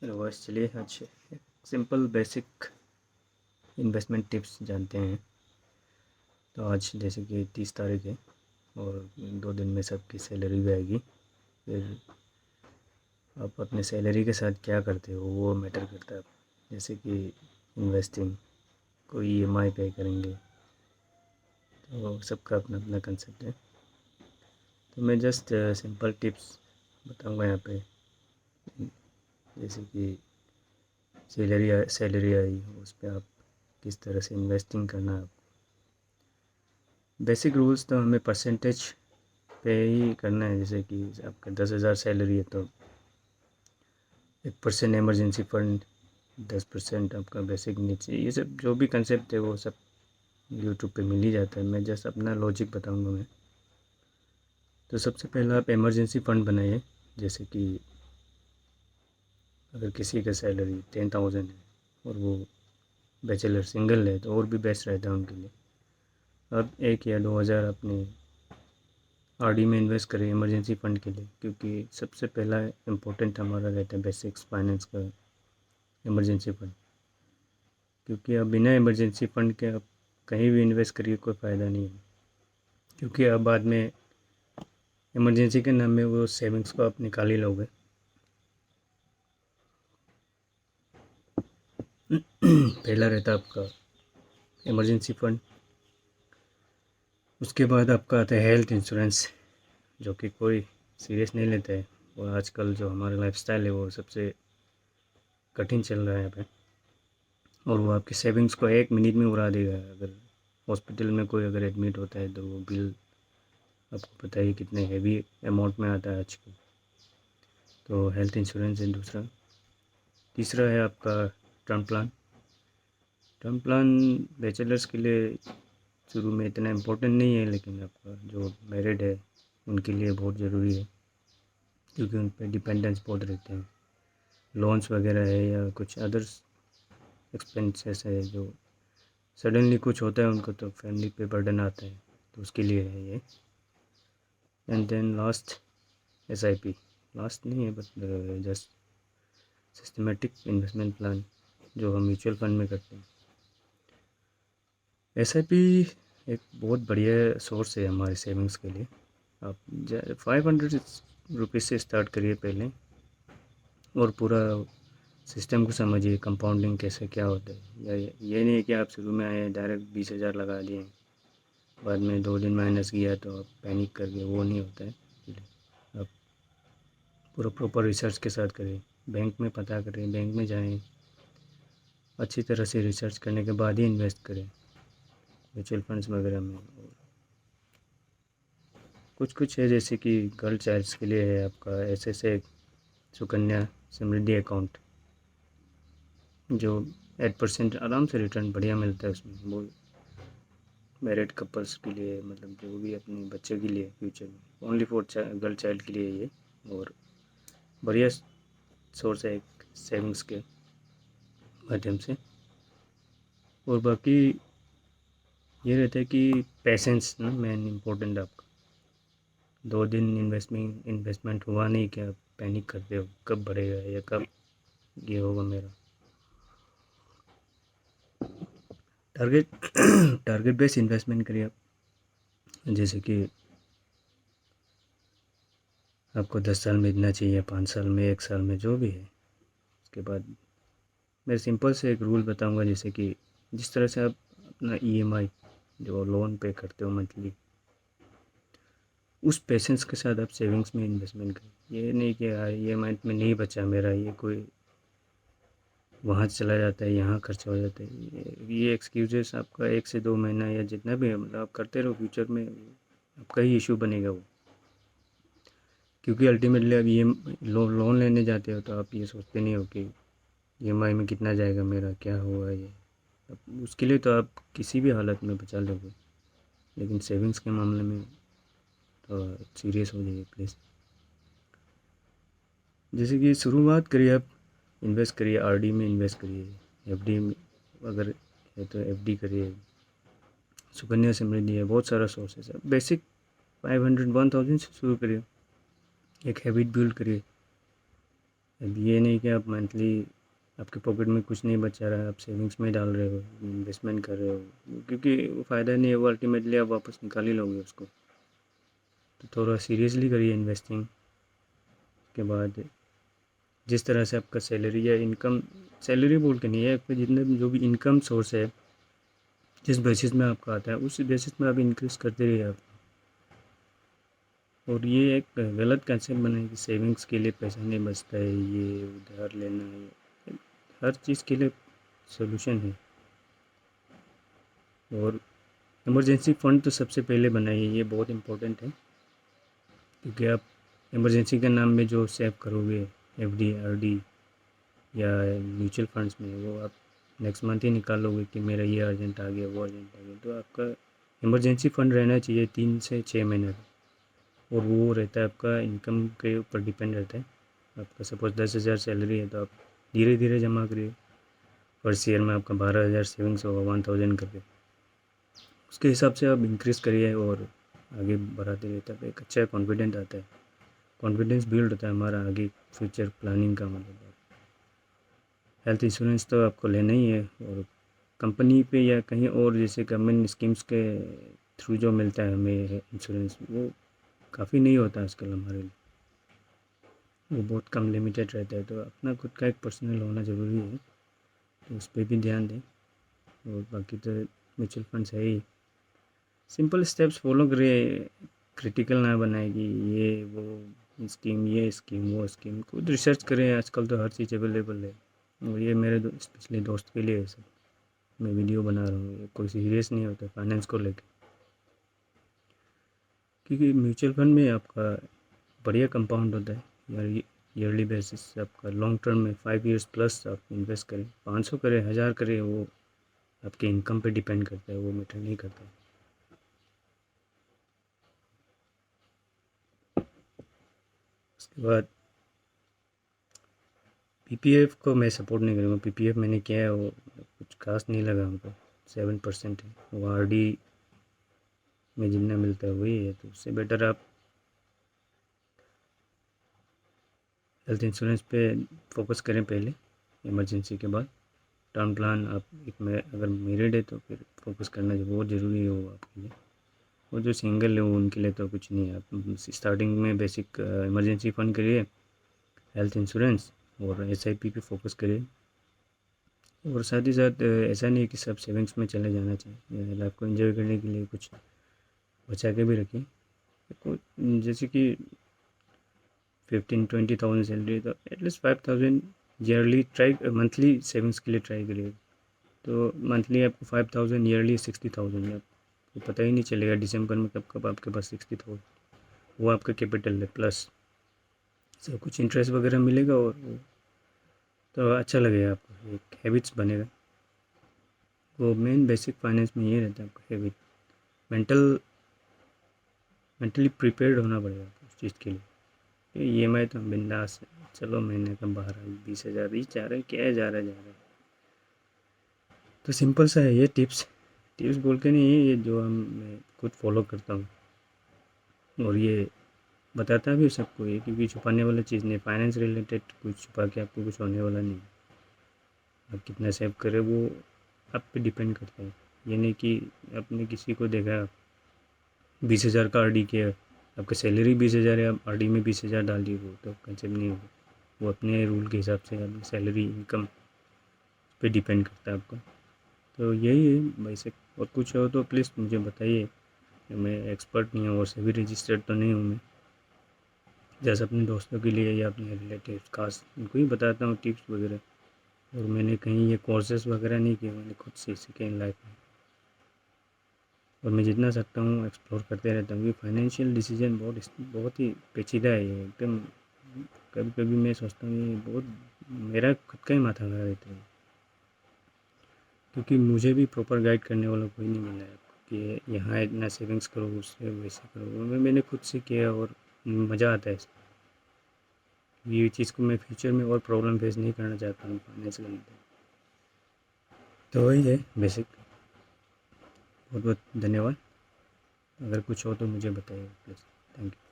बस चलिए आज एक सिंपल बेसिक इन्वेस्टमेंट टिप्स जानते हैं। तो आज जैसे कि 30 तारीख है और 2 दिन में सबकी सैलरी भी आएगी। फिर आप अपने सैलरी के साथ क्या करते हो वो मैटर करता है। जैसे कि इन्वेस्टिंग, कोई ईएमआई पे करेंगे, तो सबका अपना अपना कंसेप्ट है। तो मैं जस्ट सिंपल टिप्स बताऊंगा यहाँ पे। जैसे कि सैलरी आई उस पर आप किस तरह से इन्वेस्टिंग करना है। बेसिक रूल्स तो हमें परसेंटेज पे ही करना है। जैसे कि आपका 10,000 सैलरी है तो 1% इमरजेंसी फंड, 10% आपका बेसिक नीड्स, ये सब जो भी कंसेप्ट है वो सब यूट्यूब पे मिल ही जाता है। मैं जस्ट अपना लॉजिक बताऊंगा मैं। तो सबसे पहला आप इमरजेंसी फ़ंड बनाइए। जैसे कि अगर किसी का सैलरी 10,000 है और वो बैचलर सिंगल है तो और भी बेस्ट रहता है उनके लिए। अब 1 या 2,000 अपने आरडी में इन्वेस्ट करें इमरजेंसी फ़ंड के लिए, क्योंकि सबसे पहला इम्पोर्टेंट हमारा रहता है बेसिक्स फाइनेंस का इमरजेंसी फ़ंड। क्योंकि अब बिना इमरजेंसी फ़ंड के आप कहीं भी इन्वेस्ट करिए कोई फ़ायदा नहीं है। क्योंकि अब बाद में इमरजेंसी के नाम में वो सेविंग्स को आप निकाल ही लोगे। पहला रहता है आपका इमरजेंसी फ़ंड। उसके बाद आपका आता है हेल्थ इंश्योरेंस, जो कि कोई सीरियस नहीं लेता है। और आजकल जो हमारा लाइफस्टाइल है वो सबसे कठिन चल रहा है यहाँ पे। और वो आपकी सेविंग्स को 1 मिनट में उड़ा देगा। अगर हॉस्पिटल में कोई अगर एडमिट होता है तो वो बिल आपको पता ही कितने हेवी अमाउंट में आता है आजकल। तो हेल्थ इंश्योरेंस है दूसरा। तीसरा है आपका term plan. Term plan bachelors के लिए शुरू में इतना इम्पोर्टेंट नहीं है, लेकिन आपका जो मैरिड है उनके लिए बहुत ज़रूरी है, क्योंकि उन पर डिपेंडेंस बहुत रहते हैं। लोन्स वगैरह है या कुछ अदर्स एक्सपेंसेस है, जो सडनली कुछ होता है उनको तो फैमिली पे बर्डन आता है, तो उसके लिए है ये। And then last SIP. Last नहीं है but just systematic investment plan, जो हम म्यूचुअल फंड में करते हैं। एसआईपी एक बहुत बढ़िया सोर्स है हमारे सेविंग्स के लिए। आप 500 रुपीज़ से स्टार्ट करिए पहले, और पूरा सिस्टम को समझिए, कंपाउंडिंग कैसे क्या होता है। या ये नहीं है कि आप शुरू में आए डायरेक्ट 20,000 लगा दिए, बाद में 2 दिन माइनस किया तो आप पैनिक कर गए, वो नहीं होता है। आप पूरा प्रॉपर रिसर्च के साथ करें, बैंक में पता करें, बैंक में जाएं, अच्छी तरह से रिसर्च करने के बाद ही इन्वेस्ट करें म्यूचुअल फंड्स वगैरह में। और कुछ कुछ है, जैसे कि गर्ल चाइल्ड्स के लिए है आपका एसएसए सुकन्या समृद्धि अकाउंट, जो 8% आराम से रिटर्न बढ़िया मिलता है उसमें। वो मैरिड कपल्स के लिए, मतलब जो भी अपने बच्चे के लिए फ्यूचर में, ओनली फॉर गर्ल चाइल्ड के लिए ये। और बढ़िया सोर्स है एक सेविंग्स के माध्यम से। और बाकी ये रहता है कि पेशेंस ना मेन इम्पोर्टेंट आपका। 2 दिन इन्वेस्टमेंट हुआ नहीं क्या पैनिक करते हो, कब बढ़ेगा या कब ये होगा मेरा। टारगेट टारगेट बेस्ड इन्वेस्टमेंट करिए आप। जैसे कि आपको 10 साल में इतना चाहिए, 5 साल में, 1 साल में, जो भी है। उसके बाद मैं सिंपल से एक रूल बताऊंगा। जैसे कि जिस तरह से आप अपना ईएमआई जो लोन पे करते हो मंथली, उस पेशेंस के साथ आप सेविंग्स में इन्वेस्टमेंट करें। ये नहीं कि यार ईएमआई में नहीं बचा मेरा, ये कोई वहाँ चला जाता है, यहाँ खर्चा हो जाता है, ये एक्सक्यूजेस आपका 1 से 2 महीना या जितना भी है, मतलब आप करते रहो, फ्यूचर में आपका ही इशू बनेगा वो। क्योंकि अल्टीमेटली अब ये लोन लेने जाते हो तो आप ये सोचते नहीं हो कि ईएमआई में कितना जाएगा मेरा, क्या हुआ ये। अब उसके लिए तो आप किसी भी हालत में बचा लोगे, लेकिन सेविंग्स के मामले में तो सीरियस हो जाइए प्लीज़। जैसे कि शुरुआत करिए, आप इन्वेस्ट करिए, आरडी में इन्वेस्ट करिए, एफडी में अगर है तो एफडी करिए, सुकन्या समृद्धि है, बहुत सारा सोर्सेस है। बेसिक 500 1,000 से शुरू करिए, एक हैबिट बिल्ड करिए। अब ये नहीं कि आप मंथली आपके पॉकेट में कुछ नहीं बचा रहा है, आप सेविंग्स में डाल रहे हो, इन्वेस्टमेंट कर रहे हो, क्योंकि वो फ़ायदा नहीं है, वो अल्टीमेटली आप वापस निकाल ही लोगे उसको। तो थोड़ा सीरियसली करिए इन्वेस्टिंग के बाद। जिस तरह से आपका सैलरी या इनकम, सैलरी बोल के नहीं है, आपके जितने जो भी इनकम सोर्स है, जिस बेसिस में आपका आता है उस बेसिस में आप इंक्रीज करते रहिए आप। और ये एक गलत कंसेप्ट बना है कि सेविंग्स के लिए पैसा नहीं बचता है, ये उधार लेना है, हर चीज़ के लिए सोल्यूशन है। और इमरजेंसी फ़ंड तो सबसे पहले बनाइए, ये बहुत इम्पोर्टेंट है, क्योंकि आप इमरजेंसी के नाम में जो सेव करोगे एफडी आरडी या म्यूचुअल फंड्स में, वो आप नेक्स्ट मंथ ही निकालोगे कि मेरा ये अर्जेंट आ गया, वो अर्जेंट आ गया। तो आपका इमरजेंसी फ़ंड रहना चाहिए 3 से 6 महीने का, और वो रहता है आपका इनकम के ऊपर डिपेंड रहता है। आपका सपोज़ 10,000 सैलरी है तो आप धीरे धीरे जमा करिए, फर्स्ट ईयर में आपका 12,000 सेविंग्स होगा 1,000 करके, उसके हिसाब से आप इंक्रीज़ करिए और आगे बढ़ाते रहिए, तब एक अच्छा कॉन्फिडेंट आता है, कॉन्फिडेंस बिल्ड होता है हमारा आगे फ्यूचर प्लानिंग का। मतलब हेल्थ इंश्योरेंस तो आपको लेना ही है, और कंपनी पे या कहीं और जैसे गवर्नमेंट स्कीम्स के थ्रू जो मिलता है हमें इंश्योरेंस, वो काफ़ी नहीं होता आजकल हमारे लिए, वो बहुत कम लिमिटेड रहता है। तो अपना खुद का एक पर्सनल होना ज़रूरी है, तो उस पर भी ध्यान दें। और बाकी तो म्यूचुअल फंड्स है ही, सिंपल स्टेप्स फॉलो करिए, क्रिटिकल ना बनाएगी ये वो स्कीम, ये स्कीम, वो स्कीम, खुद रिसर्च करें, आजकल तो हर चीज़ अवेलेबल है। और ये मेरे स्पेशली दोस्त के लिए है सब, मैं वीडियो बना रहा हूँ, ये कोई सीरियस नहीं होता फाइनेंस को लेकर, क्योंकि म्यूचुअल फंड में आपका बढ़िया कंपाउंड होता है यार, ईयरली बेसिस आपका लॉन्ग टर्म में 5 इयर्स प्लस आप इन्वेस्ट करें, 500 करें, 1000 करें, वो आपके इनकम पे डिपेंड करता है, वो मैटर नहीं करता है। उसके बाद पीपीएफ को मैं सपोर्ट नहीं करूँगा, पीपीएफ मैंने किया है, वो कुछ खास नहीं लगा हमको, 7% है, वो आरडी में जितना मिलता है वही है, तो उससे बेटर आप हेल्थ इंश्योरेंस पे फोकस करें पहले, इमरजेंसी के बाद टर्म प्लान आप एक में अगर मेरिड है तो फिर फोकस करना जो बहुत ज़रूरी है वो आपके लिए। और जो सिंगल है वो उनके लिए तो कुछ नहीं है, आप स्टार्टिंग में बेसिक इमरजेंसी फ़ंड करिए, हेल्थ इंश्योरेंस और एसआईपी पे फोकस करिए। और साथ ही साथ ऐसा नहीं है कि सब सेविंग्स में चले जाना चाहिए, लाइफ को एंजॉय करने के लिए कुछ बचा के भी रखिए। जैसे कि 15-20,000 सैलरी, तो at least 5,000 yearly try, monthly savings के लिए ट्राई करिए। तो मंथली आपको 5,000, ईयरली 60,000 है, आपको पता ही नहीं चलेगा दिसंबर में कब कब आपके पास 60,000, वो आपका कैपिटल है, प्लस सब कुछ इंटरेस्ट वगैरह मिलेगा, और वो तो अच्छा लगेगा आपको, एक हैबिट्स बनेगा। वो मेन बेसिक फाइनेंस में ये रहता है आपका हैबिट, मेंटली प्रिपेयर्ड होना पड़ेगा उस चीज़ के लिए। ई एम आई तो हम बिंदास है, चलो महीने का 12-20 हज़ार ही जा रहा है, क्या जा रहा है। तो सिंपल सा है ये टिप्स, टिप्स बोल के नहीं है, ये जो हम मैं खुद फॉलो करता हूँ, और ये बताता भी सबको, ये क्योंकि छुपाने वाला चीज़ नहीं, फाइनेंस रिलेटेड कुछ छुपा के आपको कुछ होने वाला नहीं। आप कितना सेव करें वो आप पे डिपेंड करता है, ये नहीं कि आपने किसी को देखा 20,000 का आरडी किया, आपका सैलरी 20,000 है, आप आरडी में 20,000 डाल दिए, वो तो कंसेप्ट नहीं होगा। वो अपने रूल के हिसाब से अपनी सैलरी इनकम पे डिपेंड करता है आपका। तो यही है बेसिक, और कुछ हो तो प्लीज़ मुझे बताइए, मैं एक्सपर्ट नहीं हूँ और सभी रजिस्टर्ड तो नहीं हूँ मैं, जैसे अपने दोस्तों के लिए या अपने रिलेटिव खास उनको ही बताता हूँ टिप्स वगैरह। और मैंने कहीं ये कोर्सेज वगैरह नहीं किए, मैंने खुद से सीखे इन लाइफ में, और मैं जितना सकता हूँ एक्सप्लोर करते रहता हूँ, क्योंकि फाइनेंशियल डिसीजन बहुत ही पेचीदा है ये एकदम। कभी कभी मैं सोचता हूँ ये बहुत मेरा खुद का ही माथा खा देता है, क्योंकि मुझे भी प्रॉपर गाइड करने वाला कोई नहीं मिला है कि यहाँ इतना सेविंग्स करो, उससे वैसे करो। मैंने खुद से किया और मज़ा आता है इसमें। ये चीज़ को मैं फ्यूचर में और प्रॉब्लम फेस नहीं करना चाहता हूँ फाइनेंस के अंदर। तो वही है बेसिक। बहुत बहुत धन्यवाद, अगर कुछ हो तो मुझे बताइए प्लीज़। Thank you.